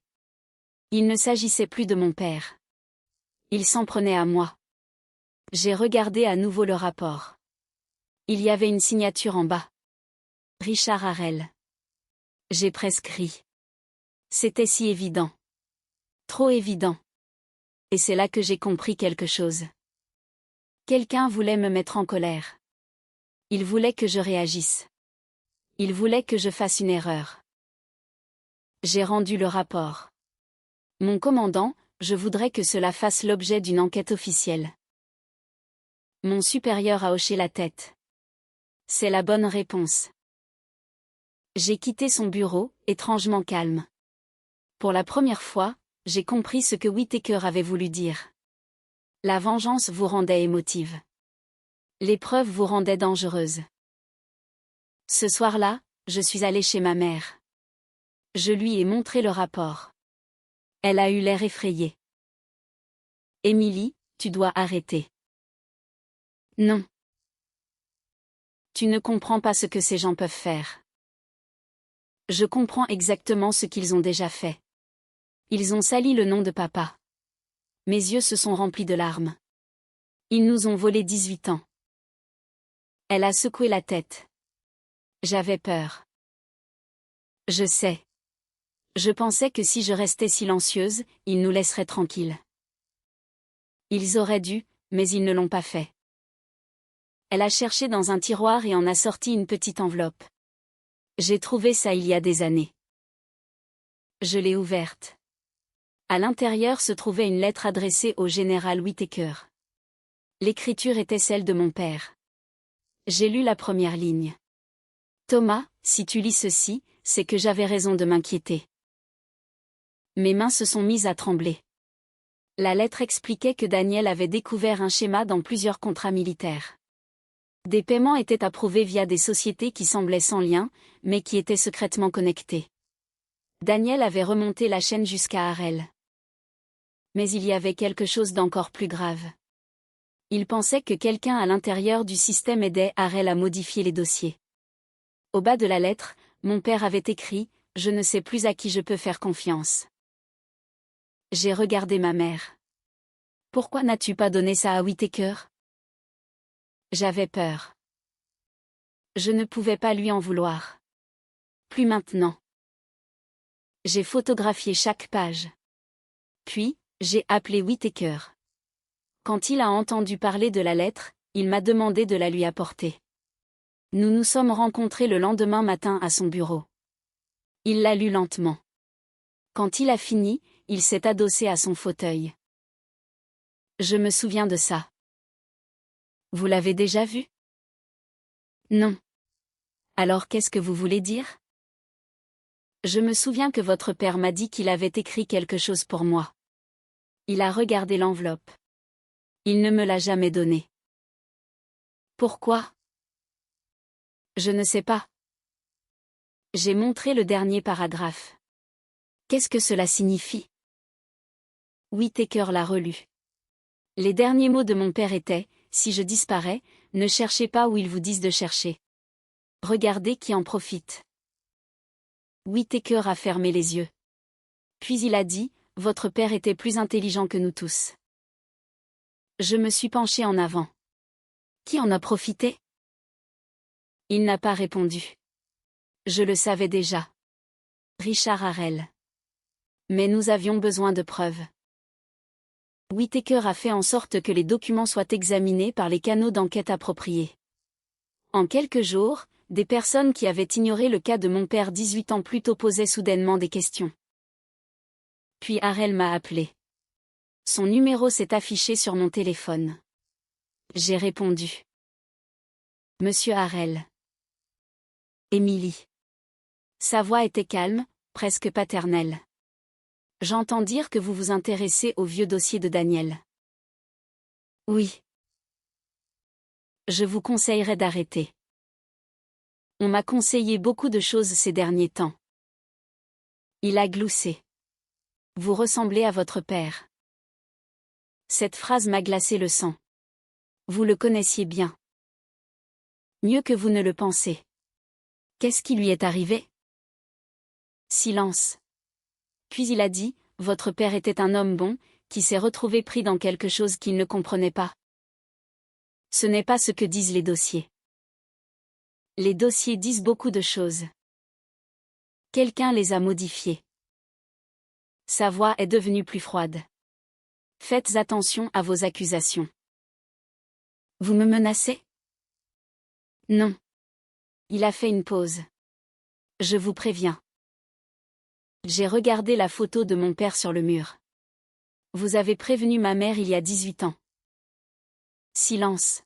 Speaker 1: Il ne s'agissait plus de mon père. Il s'en prenait à moi. J'ai regardé à nouveau le rapport. Il y avait une signature en bas. Richard Harel. J'ai presque ri. C'était si évident. Trop évident. Et c'est là que j'ai compris quelque chose. Quelqu'un voulait me mettre en colère. Il voulait que je réagisse. Il voulait que je fasse une erreur. J'ai rendu le rapport. Mon commandant, je voudrais que cela fasse l'objet d'une enquête officielle. Mon supérieur a hoché la tête. C'est la bonne réponse. J'ai quitté son bureau, étrangement calme. Pour la première fois, j'ai compris ce que Whittaker avait voulu dire. La vengeance vous rendait émotive. L'épreuve vous rendait dangereuse. Ce soir-là, je suis allée chez ma mère. Je lui ai montré le rapport. Elle a eu l'air effrayée. « Émilie, tu dois arrêter. » Non. Tu ne comprends pas ce que ces gens peuvent faire. Je comprends exactement ce qu'ils ont déjà fait. Ils ont sali le nom de papa. Mes yeux se sont remplis de larmes. Ils nous ont volé 18 ans. Elle a secoué la tête. J'avais peur. Je sais. Je pensais que si je restais silencieuse, ils nous laisseraient tranquilles. Ils auraient dû, mais ils ne l'ont pas fait. Elle a cherché dans un tiroir et en a sorti une petite enveloppe. J'ai trouvé ça il y a des années. Je l'ai ouverte. À l'intérieur se trouvait une lettre adressée au général Whittaker. L'écriture était celle de mon père. J'ai lu la première ligne. Thomas, si tu lis ceci, c'est que j'avais raison de m'inquiéter. Mes mains se sont mises à trembler. La lettre expliquait que Daniel avait découvert un schéma dans plusieurs contrats militaires. Des paiements étaient approuvés via des sociétés qui semblaient sans lien, mais qui étaient secrètement connectées. Daniel avait remonté la chaîne jusqu'à Harel. Mais il y avait quelque chose d'encore plus grave. Il pensait que quelqu'un à l'intérieur du système aidait Harel à modifier les dossiers. Au bas de la lettre, mon père avait écrit « Je ne sais plus à qui je peux faire confiance ». J'ai regardé ma mère. « Pourquoi n'as-tu pas donné ça à Whittaker ?» J'avais peur. Je ne pouvais pas lui en vouloir. Plus maintenant. J'ai photographié chaque page. Puis, j'ai appelé Whittaker. Quand il a entendu parler de la lettre, il m'a demandé de la lui apporter. Nous nous sommes rencontrés le lendemain matin à son bureau. Il l'a lu lentement. Quand il a fini, il s'est adossé à son fauteuil. Je me souviens de ça. Vous l'avez déjà vu? Non. Alors qu'est-ce que vous voulez dire? Je me souviens que votre père m'a dit qu'il avait écrit quelque chose pour moi. Il a regardé l'enveloppe. Il ne me l'a jamais donnée. Pourquoi? Je ne sais pas. J'ai montré le dernier paragraphe. Qu'est-ce que cela signifie? Whittaker l'a relu. Les derniers mots de mon père étaient « Si je disparais, ne cherchez pas où ils vous disent de chercher. Regardez qui en profite. Whittaker a fermé les yeux. Puis il a dit, votre père était plus intelligent que nous tous. Je me suis penché en avant. Qui en a profité? Il n'a pas répondu. Je le savais déjà. Richard Harrel. Mais nous avions besoin de preuves. Whittaker a fait en sorte que les documents soient examinés par les canaux d'enquête appropriés. En quelques jours, des personnes qui avaient ignoré le cas de mon père 18 ans plus tôt posaient soudainement des questions. Puis Harrel m'a appelé. Son numéro s'est affiché sur mon téléphone. J'ai répondu. Monsieur Harrel. Émilie. Sa voix était calme, presque paternelle. J'entends dire que vous vous intéressez au vieux dossier de Daniel. Oui. Je vous conseillerais d'arrêter. On m'a conseillé beaucoup de choses ces derniers temps. Il a gloussé. Vous ressemblez à votre père. Cette phrase m'a glacé le sang. Vous le connaissiez bien. Mieux que vous ne le pensez. Qu'est-ce qui lui est arrivé? Silence. Puis il a dit, votre père était un homme bon, qui s'est retrouvé pris dans quelque chose qu'il ne comprenait pas. Ce n'est pas ce que disent les dossiers. Les dossiers disent beaucoup de choses. Quelqu'un les a modifiés. Sa voix est devenue plus froide. Faites attention à vos accusations. Vous me menacez? Non. Il a fait une pause. Je vous préviens. J'ai regardé la photo de mon père sur le mur. Vous avez prévenu ma mère il y a 18 ans. Silence.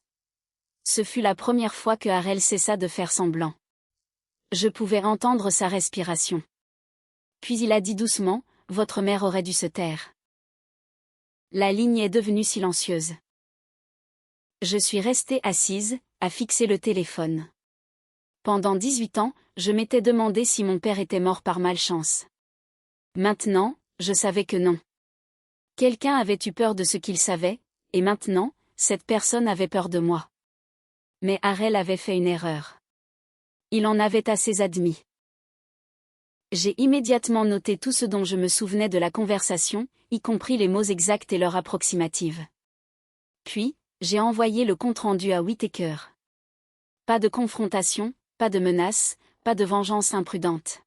Speaker 1: Ce fut la première fois que Harrel cessa de faire semblant. Je pouvais entendre sa respiration. Puis il a dit doucement, votre mère aurait dû se taire. La ligne est devenue silencieuse. Je suis restée assise, à fixer le téléphone. Pendant 18 ans, je m'étais demandé si mon père était mort par malchance. Maintenant, je savais que non. Quelqu'un avait eu peur de ce qu'il savait, et maintenant, cette personne avait peur de moi. Mais Harrel avait fait une erreur. Il en avait assez admis. J'ai immédiatement noté tout ce dont je me souvenais de la conversation, y compris les mots exacts et leur approximative. Puis, j'ai envoyé le compte-rendu à Whittaker. Pas de confrontation, pas de menace, pas de vengeance imprudente.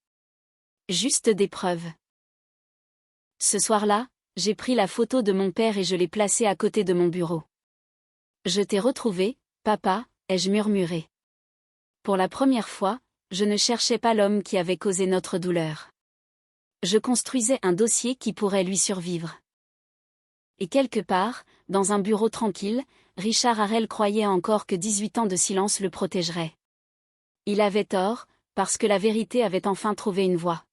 Speaker 1: Juste des preuves. Ce soir-là, j'ai pris la photo de mon père et je l'ai placée à côté de mon bureau. Je t'ai retrouvé, papa, ai-je murmuré. Pour la première fois, je ne cherchais pas l'homme qui avait causé notre douleur. Je construisais un dossier qui pourrait lui survivre. Et quelque part, dans un bureau tranquille, Richard Harrel croyait encore que 18 ans de silence le protégerait. Il avait tort, parce que la vérité avait enfin trouvé une voie.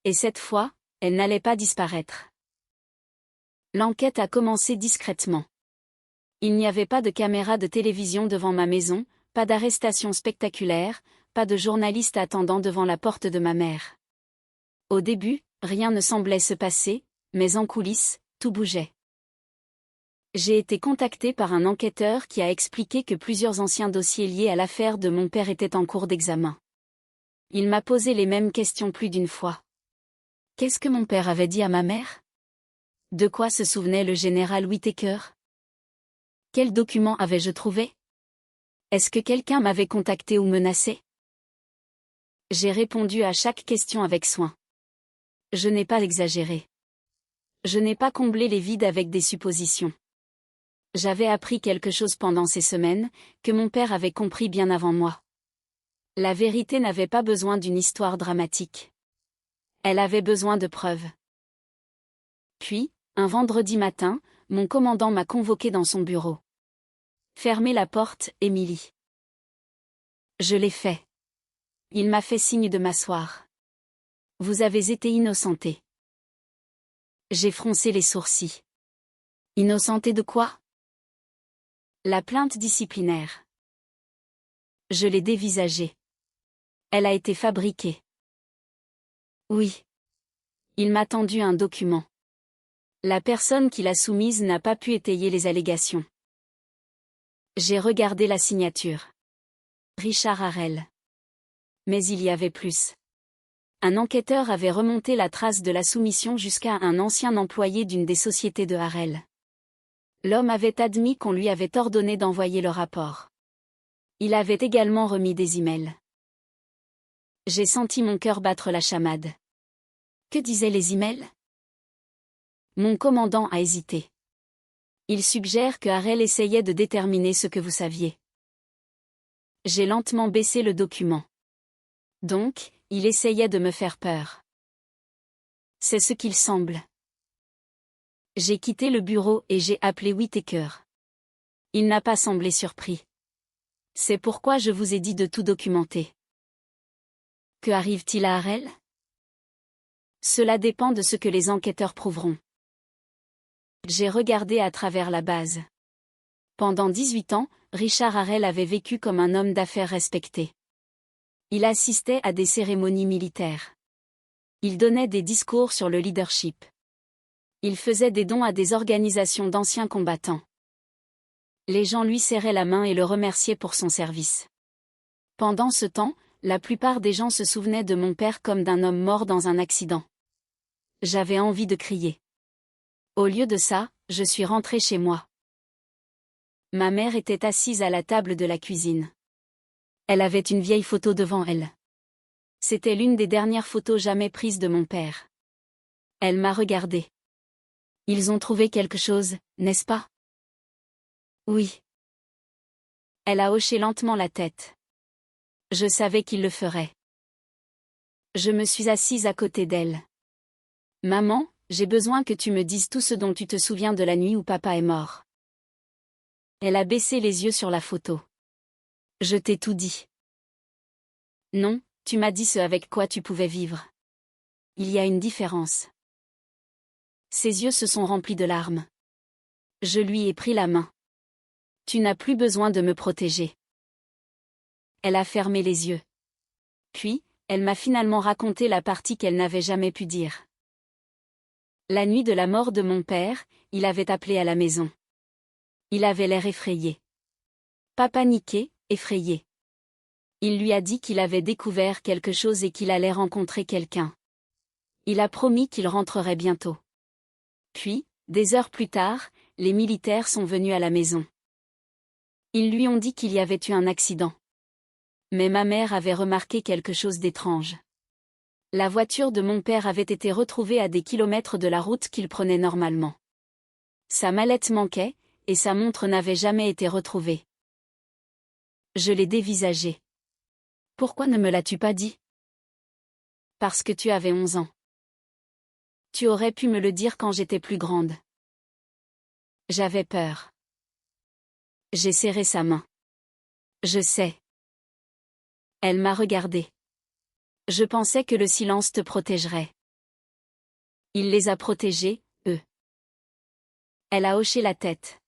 Speaker 1: Et cette fois, elle n'allait pas disparaître. L'enquête a commencé discrètement. Il n'y avait pas de caméra de télévision devant ma maison, pas d'arrestation spectaculaire, pas de journaliste attendant devant la porte de ma mère. Au début, rien ne semblait se passer, mais en coulisses, tout bougeait. J'ai été contacté par un enquêteur qui a expliqué que plusieurs anciens dossiers liés à l'affaire de mon père étaient en cours d'examen. Il m'a posé les mêmes questions plus d'une fois. Qu'est-ce que mon père avait dit à ma mère? De quoi se souvenait le général Whittaker? Quels documents avais-je trouvé? Est-ce que quelqu'un m'avait contacté ou menacé? J'ai répondu à chaque question avec soin. Je n'ai pas exagéré. Je n'ai pas comblé les vides avec des suppositions. J'avais appris quelque chose pendant ces semaines, que mon père avait compris bien avant moi. La vérité n'avait pas besoin d'une histoire dramatique. Elle avait besoin de preuves. Puis, un vendredi matin, mon commandant m'a convoqué dans son bureau. Fermez la porte, Émilie. Je l'ai fait. Il m'a fait signe de m'asseoir. Vous avez été innocenté. J'ai froncé les sourcils. Innocenté de quoi? La plainte disciplinaire. Je l'ai dévisagée. Elle a été fabriquée. Oui. Il m'a tendu un document. La personne qui l'a soumise n'a pas pu étayer les allégations. J'ai regardé la signature. Richard Harrel. Mais il y avait plus. Un enquêteur avait remonté la trace de la soumission jusqu'à un ancien employé d'une des sociétés de Harel. L'homme avait admis qu'on lui avait ordonné d'envoyer le rapport. Il avait également remis des emails. J'ai senti mon cœur battre la chamade. Que disaient les emails? Mon commandant a hésité. Il suggère que Harel essayait de déterminer ce que vous saviez. J'ai lentement baissé le document. Donc, il essayait de me faire peur. C'est ce qu'il semble. J'ai quitté le bureau et j'ai appelé Whittaker. Il n'a pas semblé surpris. C'est pourquoi je vous ai dit de tout documenter. Que arrive-t-il à Harel? Cela dépend de ce que les enquêteurs prouveront. J'ai regardé à travers la base. Pendant 18 ans, Richard Harel avait vécu comme un homme d'affaires respecté. Il assistait à des cérémonies militaires. Il donnait des discours sur le leadership. Il faisait des dons à des organisations d'anciens combattants. Les gens lui serraient la main et le remerciaient pour son service. Pendant ce temps, la plupart des gens se souvenaient de mon père comme d'un homme mort dans un accident. J'avais envie de crier. Au lieu de ça, je suis rentrée chez moi. Ma mère était assise à la table de la cuisine. Elle avait une vieille photo devant elle. C'était l'une des dernières photos jamais prises de mon père. Elle m'a regardée. Ils ont trouvé quelque chose, n'est-ce pas? Oui. Elle a hoché lentement la tête. Je savais qu'il le ferait. Je me suis assise à côté d'elle. Maman, j'ai besoin que tu me dises tout ce dont tu te souviens de la nuit où papa est mort. Elle a baissé les yeux sur la photo. Je t'ai tout dit. Non, tu m'as dit ce avec quoi tu pouvais vivre. Il y a une différence. Ses yeux se sont remplis de larmes. Je lui ai pris la main. Tu n'as plus besoin de me protéger. Elle a fermé les yeux. Puis, elle m'a finalement raconté la partie qu'elle n'avait jamais pu dire. La nuit de la mort de mon père, il avait appelé à la maison. Il avait l'air effrayé. Pas paniqué, effrayé. Il lui a dit qu'il avait découvert quelque chose et qu'il allait rencontrer quelqu'un. Il a promis qu'il rentrerait bientôt. Puis, des heures plus tard, les militaires sont venus à la maison. Ils lui ont dit qu'il y avait eu un accident. Mais ma mère avait remarqué quelque chose d'étrange. La voiture de mon père avait été retrouvée à des kilomètres de la route qu'il prenait normalement. Sa mallette manquait, et sa montre n'avait jamais été retrouvée. Je l'ai dévisagé. Pourquoi ne me l'as-tu pas dit? Parce que tu avais 11 ans. Tu aurais pu me le dire quand j'étais plus grande. J'avais peur. J'ai serré sa main. Je sais. Elle m'a regardé. Je pensais que le silence te protégerait. Il les a protégés, eux. Elle a hoché la tête.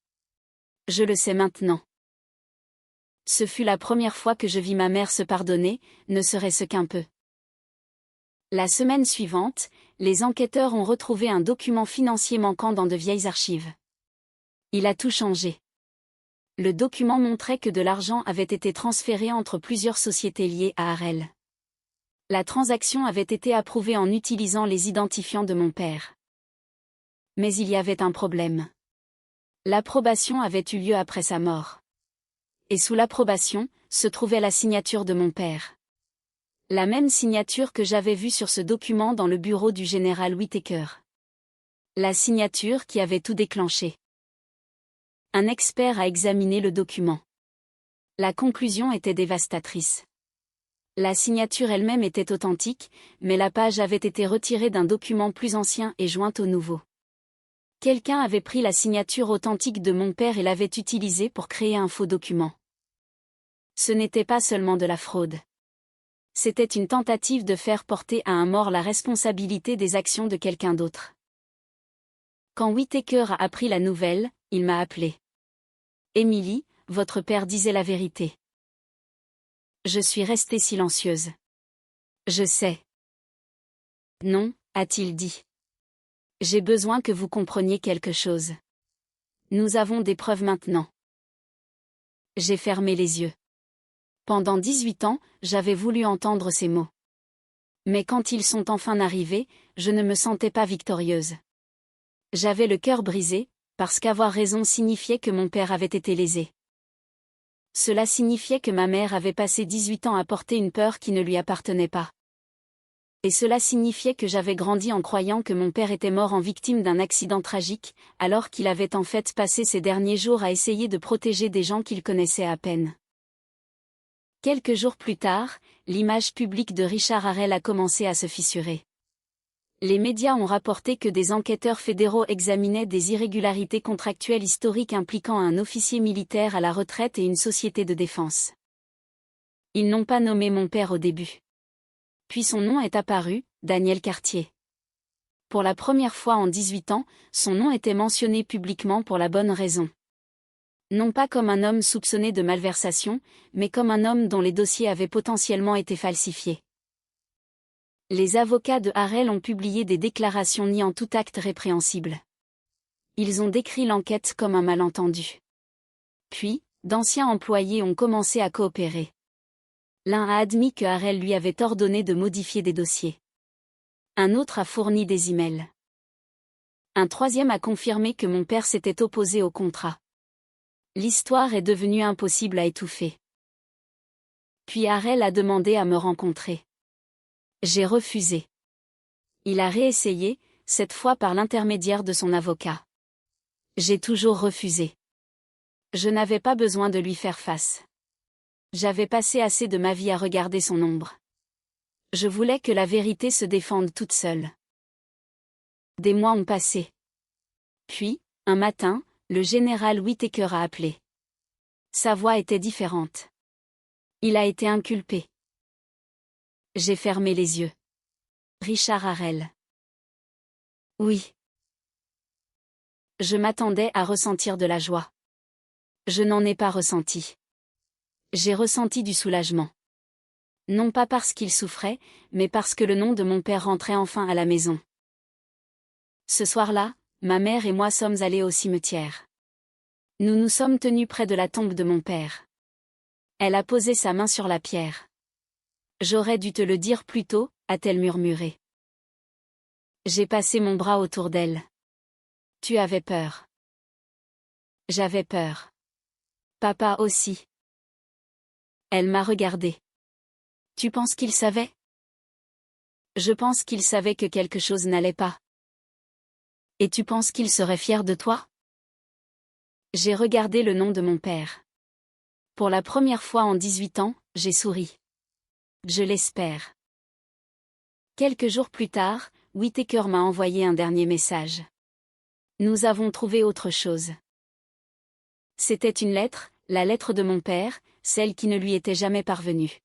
Speaker 1: Je le sais maintenant. Ce fut la première fois que je vis ma mère se pardonner, ne serait-ce qu'un peu. La semaine suivante, les enquêteurs ont retrouvé un document financier manquant dans de vieilles archives. Il a tout changé. Le document montrait que de l'argent avait été transféré entre plusieurs sociétés liées à Harel. La transaction avait été approuvée en utilisant les identifiants de mon père. Mais il y avait un problème. L'approbation avait eu lieu après sa mort. Et sous l'approbation, se trouvait la signature de mon père. La même signature que j'avais vue sur ce document dans le bureau du général Whittaker. La signature qui avait tout déclenché. Un expert a examiné le document. La conclusion était dévastatrice. La signature elle-même était authentique, mais la page avait été retirée d'un document plus ancien et jointe au nouveau. Quelqu'un avait pris la signature authentique de mon père et l'avait utilisée pour créer un faux document. Ce n'était pas seulement de la fraude. C'était une tentative de faire porter à un mort la responsabilité des actions de quelqu'un d'autre. Quand Whittaker a appris la nouvelle, il m'a appelé. Emily, votre père disait la vérité. Je suis restée silencieuse. Je sais. Non, a-t-il dit. J'ai besoin que vous compreniez quelque chose. Nous avons des preuves maintenant. J'ai fermé les yeux. Pendant 18 ans, j'avais voulu entendre ces mots. Mais quand ils sont enfin arrivés, je ne me sentais pas victorieuse. J'avais le cœur brisé, parce qu'avoir raison signifiait que mon père avait été lésé. Cela signifiait que ma mère avait passé 18 ans à porter une peur qui ne lui appartenait pas. Et cela signifiait que j'avais grandi en croyant que mon père était mort en victime d'un accident tragique, alors qu'il avait en fait passé ses derniers jours à essayer de protéger des gens qu'il connaissait à peine. Quelques jours plus tard, l'image publique de Richard Harel a commencé à se fissurer. Les médias ont rapporté que des enquêteurs fédéraux examinaient des irrégularités contractuelles historiques impliquant un officier militaire à la retraite et une société de défense. Ils n'ont pas nommé mon père au début. Puis son nom est apparu, Daniel Cartier. Pour la première fois en 18 ans, son nom était mentionné publiquement pour la bonne raison. Non pas comme un homme soupçonné de malversation, mais comme un homme dont les dossiers avaient potentiellement été falsifiés. Les avocats de Harel ont publié des déclarations niant tout acte répréhensible. Ils ont décrit l'enquête comme un malentendu. Puis, d'anciens employés ont commencé à coopérer. L'un a admis que Harel lui avait ordonné de modifier des dossiers. Un autre a fourni des emails. Un troisième a confirmé que mon père s'était opposé au contrat. L'histoire est devenue impossible à étouffer. Puis Harel a demandé à me rencontrer. J'ai refusé. Il a réessayé, cette fois par l'intermédiaire de son avocat. J'ai toujours refusé. Je n'avais pas besoin de lui faire face. J'avais passé assez de ma vie à regarder son ombre. Je voulais que la vérité se défende toute seule. Des mois ont passé. Puis, un matin, le général Whittaker a appelé. Sa voix était différente. Il a été inculpé. J'ai fermé les yeux. Richard Harel. Oui. Je m'attendais à ressentir de la joie. Je n'en ai pas ressenti. J'ai ressenti du soulagement. Non pas parce qu'il souffrait, mais parce que le nom de mon père rentrait enfin à la maison. Ce soir-là, ma mère et moi sommes allés au cimetière. Nous nous sommes tenus près de la tombe de mon père. Elle a posé sa main sur la pierre. J'aurais dû te le dire plus tôt, a-t-elle murmuré. J'ai passé mon bras autour d'elle. Tu avais peur. J'avais peur. Papa aussi. Elle m'a regardé. Tu penses qu'il savait? Je pense qu'il savait que quelque chose n'allait pas. Et tu penses qu'il serait fier de toi? J'ai regardé le nom de mon père. Pour la première fois en 18 ans, j'ai souri. Je l'espère. Quelques jours plus tard, Whittaker m'a envoyé un dernier message. Nous avons trouvé autre chose. C'était une lettre, la lettre de mon père, celle qui ne lui était jamais parvenue.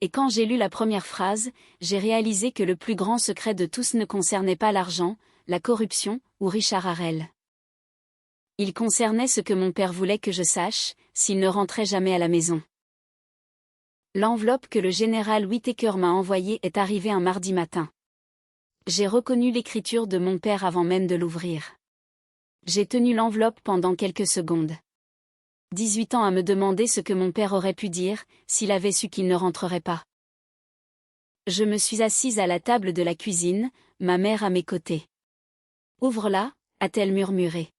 Speaker 1: Et quand j'ai lu la première phrase, j'ai réalisé que le plus grand secret de tous ne concernait pas l'argent, la corruption, ou Richard Harel. Il concernait ce que mon père voulait que je sache, s'il ne rentrait jamais à la maison. L'enveloppe que le général Whittaker m'a envoyée est arrivée un mardi matin. J'ai reconnu l'écriture de mon père avant même de l'ouvrir. J'ai tenu l'enveloppe pendant quelques secondes. 18 ans à me demander ce que mon père aurait pu dire, s'il avait su qu'il ne rentrerait pas. Je me suis assise à la table de la cuisine, ma mère à mes côtés. « Ouvre-la » a-t-elle murmuré.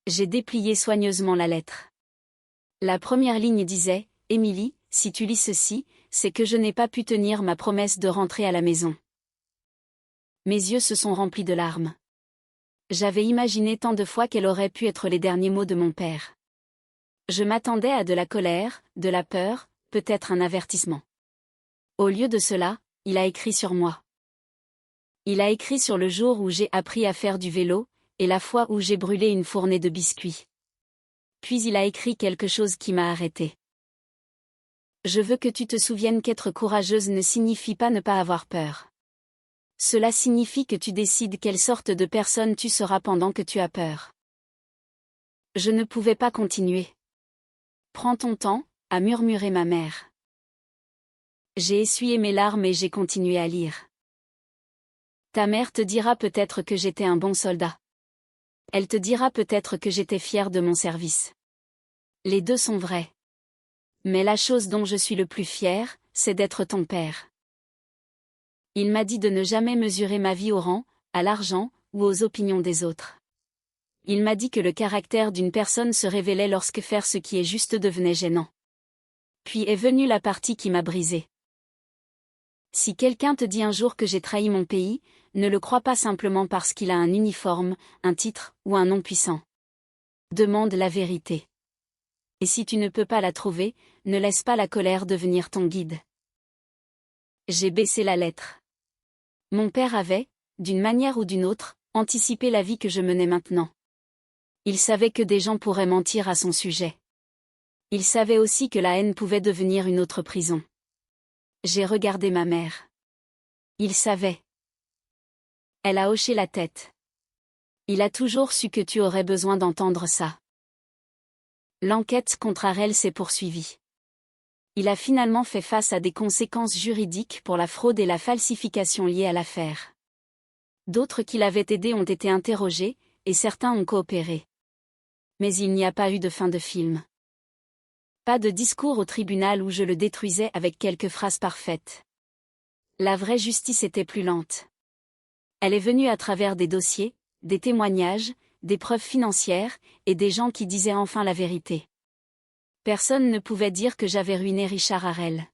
Speaker 1: J'ai déplié soigneusement la lettre. La première ligne disait « Émilie, si tu lis ceci, c'est que je n'ai pas pu tenir ma promesse de rentrer à la maison. » Mes yeux se sont remplis de larmes. J'avais imaginé tant de fois quels auraient pu être les derniers mots de mon père. Je m'attendais à de la colère, de la peur, peut-être un avertissement. Au lieu de cela, il a écrit sur moi. Il a écrit sur le jour où j'ai appris à faire du vélo, et la fois où j'ai brûlé une fournée de biscuits. Puis il a écrit quelque chose qui m'a arrêté. Je veux que tu te souviennes qu'être courageuse ne signifie pas ne pas avoir peur. Cela signifie que tu décides quelle sorte de personne tu seras pendant que tu as peur. Je ne pouvais pas continuer. Prends ton temps, a murmuré ma mère. J'ai essuyé mes larmes et j'ai continué à lire. Ta mère te dira peut-être que j'étais un bon soldat. Elle te dira peut-être que j'étais fière de mon service. Les deux sont vrais. Mais la chose dont je suis le plus fier, c'est d'être ton père. Il m'a dit de ne jamais mesurer ma vie au rang, à l'argent, ou aux opinions des autres. Il m'a dit que le caractère d'une personne se révélait lorsque faire ce qui est juste devenait gênant. Puis est venue la partie qui m'a brisé. Si quelqu'un te dit un jour que j'ai trahi mon pays, ne le crois pas simplement parce qu'il a un uniforme, un titre, ou un nom puissant. Demande la vérité. Et si tu ne peux pas la trouver, ne laisse pas la colère devenir ton guide. J'ai baissé la lettre. Mon père avait, d'une manière ou d'une autre, anticipé la vie que je menais maintenant. Il savait que des gens pourraient mentir à son sujet. Il savait aussi que la haine pouvait devenir une autre prison. J'ai regardé ma mère. Il savait. Elle a hoché la tête. Il a toujours su que tu aurais besoin d'entendre ça. L'enquête contre Harel s'est poursuivie. Il a finalement fait face à des conséquences juridiques pour la fraude et la falsification liées à l'affaire. D'autres qui l'avaient aidé ont été interrogés, et certains ont coopéré. Mais il n'y a pas eu de fin de film. Pas de discours au tribunal où je le détruisais avec quelques phrases parfaites. La vraie justice était plus lente. Elle est venue à travers des dossiers, des témoignages, des preuves financières, et des gens qui disaient enfin la vérité. Personne ne pouvait dire que j'avais ruiné Richard Harel.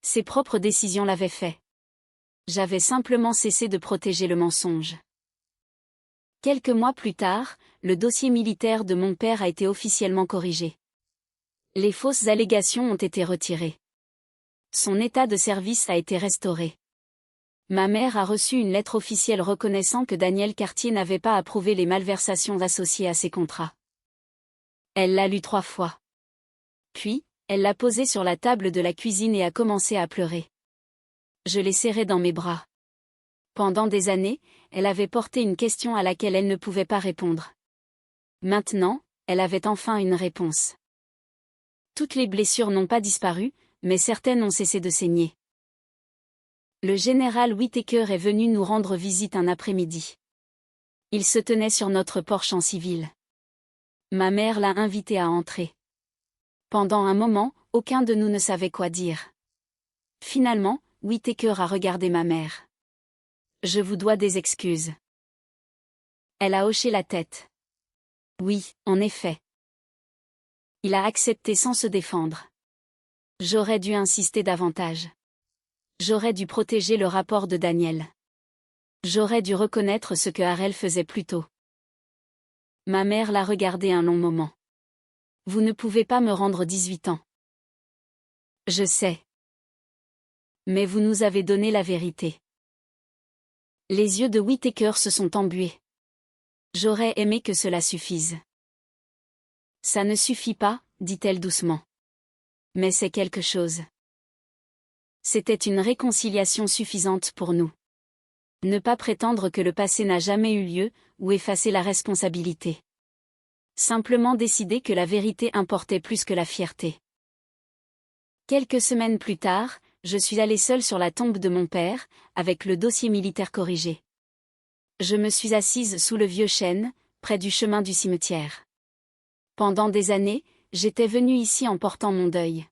Speaker 1: Ses propres décisions l'avaient fait. J'avais simplement cessé de protéger le mensonge. Quelques mois plus tard, le dossier militaire de mon père a été officiellement corrigé. Les fausses allégations ont été retirées. Son état de service a été restauré. Ma mère a reçu une lettre officielle reconnaissant que Daniel Cartier n'avait pas approuvé les malversations associées à ses contrats. Elle l'a lu 3 fois. Puis, elle l'a posé sur la table de la cuisine et a commencé à pleurer. Je l'ai serrée dans mes bras. Pendant des années, elle avait porté une question à laquelle elle ne pouvait pas répondre. Maintenant, elle avait enfin une réponse. Toutes les blessures n'ont pas disparu, mais certaines ont cessé de saigner. Le général Whittaker est venu nous rendre visite un après-midi. Il se tenait sur notre porche en civil. Ma mère l'a invité à entrer. Pendant un moment, aucun de nous ne savait quoi dire. Finalement, Whittaker a regardé ma mère. « Je vous dois des excuses. » Elle a hoché la tête. Oui, en effet. Il a accepté sans se défendre. J'aurais dû insister davantage. J'aurais dû protéger le rapport de Daniel. J'aurais dû reconnaître ce que Harel faisait plus tôt. Ma mère l'a regardé un long moment. Vous ne pouvez pas me rendre 18 ans. Je sais. Mais vous nous avez donné la vérité. Les yeux de Whittaker se sont embués. J'aurais aimé que cela suffise. Ça ne suffit pas, dit-elle doucement. Mais c'est quelque chose. C'était une réconciliation suffisante pour nous. Ne pas prétendre que le passé n'a jamais eu lieu, ou effacer la responsabilité. Simplement décider que la vérité importait plus que la fierté. Quelques semaines plus tard, je suis allée seule sur la tombe de mon père, avec le dossier militaire corrigé. Je me suis assise sous le vieux chêne, près du chemin du cimetière. Pendant des années, j'étais venue ici en portant mon deuil.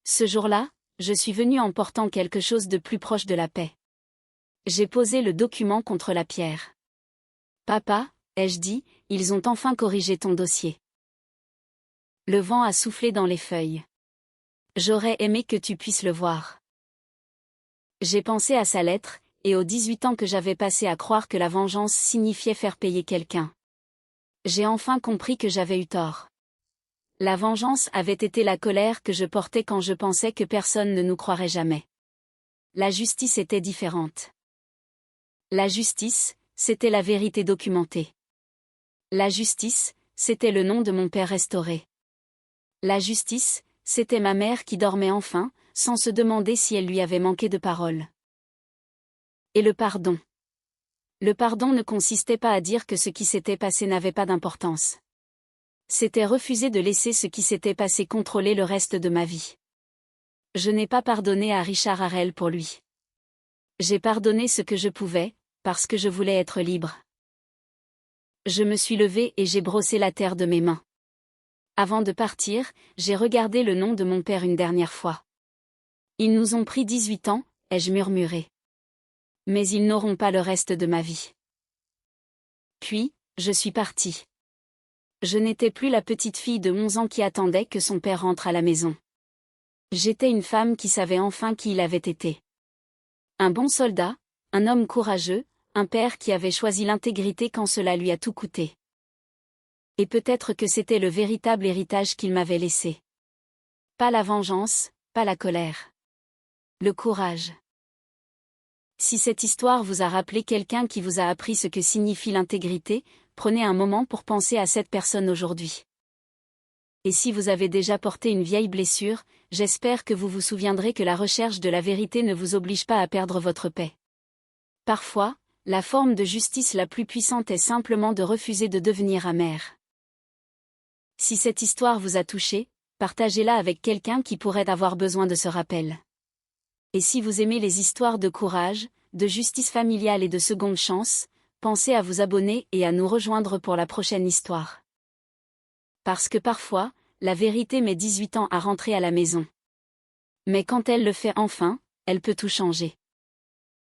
Speaker 1: Ce jour-là, je suis venue en portant quelque chose de plus proche de la paix. J'ai posé le document contre la pierre. « Papa, ai-je dit, ils ont enfin corrigé ton dossier. » Le vent a soufflé dans les feuilles. J'aurais aimé que tu puisses le voir. J'ai pensé à sa lettre, et aux 18 ans que j'avais passé à croire que la vengeance signifiait faire payer quelqu'un. J'ai enfin compris que j'avais eu tort. La vengeance avait été la colère que je portais quand je pensais que personne ne nous croirait jamais. La justice était différente. La justice, c'était la vérité documentée. La justice, c'était le nom de mon père restauré. La justice, c'était ma mère qui dormait enfin, sans se demander si elle lui avait manqué de parole. Et le pardon. Le pardon ne consistait pas à dire que ce qui s'était passé n'avait pas d'importance. C'était refuser de laisser ce qui s'était passé contrôler le reste de ma vie. Je n'ai pas pardonné à Richard Harel pour lui. J'ai pardonné ce que je pouvais, parce que je voulais être libre. Je me suis levée et j'ai brossé la terre de mes mains. Avant de partir, j'ai regardé le nom de mon père une dernière fois. Ils nous ont pris 18 ans, ai-je murmuré. Mais ils n'auront pas le reste de ma vie. Puis, je suis partie. Je n'étais plus la petite fille de 11 ans qui attendait que son père rentre à la maison. J'étais une femme qui savait enfin qui il avait été. Un bon soldat, un homme courageux, un père qui avait choisi l'intégrité quand cela lui a tout coûté. Et peut-être que c'était le véritable héritage qu'il m'avait laissé. Pas la vengeance, pas la colère. Le courage. Si cette histoire vous a rappelé quelqu'un qui vous a appris ce que signifie l'intégrité, prenez un moment pour penser à cette personne aujourd'hui. Et si vous avez déjà porté une vieille blessure, j'espère que vous vous souviendrez que la recherche de la vérité ne vous oblige pas à perdre votre paix. Parfois, la forme de justice la plus puissante est simplement de refuser de devenir amer. Si cette histoire vous a touché, partagez-la avec quelqu'un qui pourrait avoir besoin de ce rappel. Et si vous aimez les histoires de courage, de justice familiale et de seconde chance, pensez à vous abonner et à nous rejoindre pour la prochaine histoire. Parce que parfois, la vérité met 18 ans à rentrer à la maison. Mais quand elle le fait enfin, elle peut tout changer.